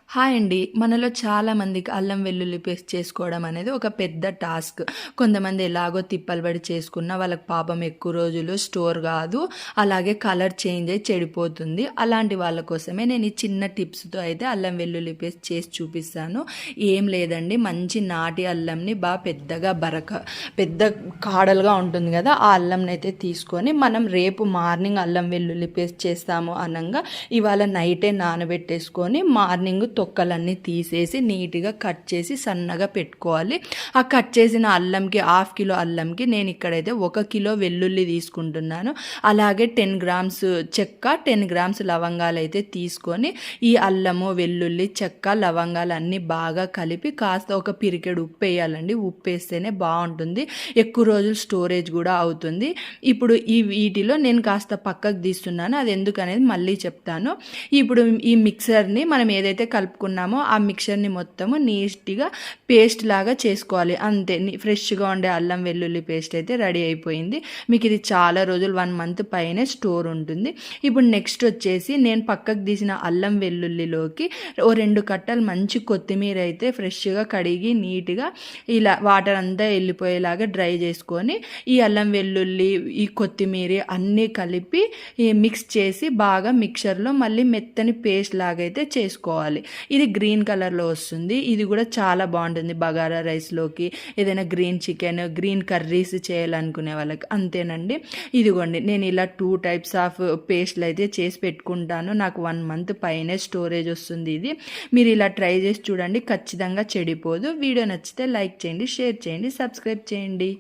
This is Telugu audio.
హాయ్ అండి. మనలో చాలామందికి అల్లం వెల్లుల్లి పేస్ట్ చేసుకోవడం అనేది ఒక పెద్ద టాస్క్. కొంతమంది ఎలాగో తిప్పలు పడి చేసుకున్నా వాళ్ళకి పాపం ఎక్కువ రోజులు స్టోర్ కాదు. అలాగే కలర్ చేంజ్ అయ్యి చెడిపోతుంది. అలాంటి వాళ్ళ కోసమే నేను ఈ చిన్న టిప్స్‌తో అయితే అల్లం వెల్లుల్లి పేస్ట్ చేసి చూపిస్తాను. ఏం లేదండి, మంచి నాటి అల్లంని పెద్దగా పెద్ద కాడలుగా ఉంటుంది కదా, ఆ అల్లంనైతే తీసుకొని మనం రేపు మార్నింగ్ అల్లం వెల్లుల్లి పేస్ట్ చేస్తాము అనంగా ఇవాళ నైటే నానబెట్టేసుకొని మార్నింగ్ తొక్కలన్నీ తీసేసి నీట్గా కట్ చేసి సన్నగా పెట్టుకోవాలి. ఆ కట్ చేసిన అల్లంకి 1/2 కిలో అల్లంకి నేను ఇక్కడైతే 1 కిలో వెల్లుల్లి తీసుకుంటున్నాను. అలాగే 10 గ్రామ్స్ చెక్క, 10 గ్రామ్స్ లవంగాలు అయితే తీసుకొని ఈ అల్లము, వెల్లుల్లి, చెక్క, లవంగాలు అన్నీ బాగా కలిపి కాస్త ఒక పిరికెడు ఉప్పు వేయాలండి. ఉప్పు వేస్తేనే బాగుంటుంది, ఎక్కువ రోజులు స్టోరేజ్ కూడా అవుతుంది. ఇప్పుడు వీటిలో నేను కాస్త పక్కకు తీస్తున్నాను, అది ఎందుకనేది మళ్ళీ చెప్తాను. ఇప్పుడు ఈ మిక్సర్ని మనం ఏదైతే కలుపుకున్నామో ఆ మిక్సర్ని మొత్తము నీట్గా పేస్ట్ లాగా చేసుకోవాలి. అంతే, ఫ్రెష్గా ఉండే అల్లం వెల్లుల్లి పేస్ట్ అయితే రెడీ అయిపోయింది. మీకు ఇది చాలా రోజులు 1 మంత్ పైనే స్టోర్ ఉంటుంది. ఇప్పుడు నెక్స్ట్ వచ్చేసి నేను పక్కకు తీసిన అల్లం వెల్లుల్లిలోకి 2 కట్టలు మంచి కొత్తిమీర అయితే ఫ్రెష్గా కడిగి నీట్గా ఇలా వాటర్ అంతా వెళ్ళిపోయేలాగా డ్రై చేసుకొని ఈ అల్లం వెల్లుల్లి, ఈ కొత్తిమీర అన్నీ కలిపి మిక్స్ చేసి బాగా మిక్సర్లో మళ్ళీ మెత్తని పేస్ట్ లాగా అయితే చేసుకోవాలి. ఇది గ్రీన్ కలర్లో వస్తుంది. ఇది కూడా చాలా బాగుంటుంది బగారా రైస్లోకి, ఏదైనా గ్రీన్ చికెన్, గ్రీన్ కర్రీస్ చేయాలనుకునే వాళ్ళకి. అంతేనండి, ఇదిగోండి నేను ఇలా 2 టైప్స్ ఆఫ్ పేస్ట్లు అయితే చేసి పెట్టుకుంటాను. నాకు 1 మంత్ పైనే స్టోరేజ్ వస్తుంది. ఇది మీరు ఇలా ట్రై చేసి చూడండి, ఖచ్చితంగా చెడిపోదు. వీడియో నచ్చితే లైక్ చేయండి, షేర్ చేయండి, సబ్స్క్రైబ్ చేయండి.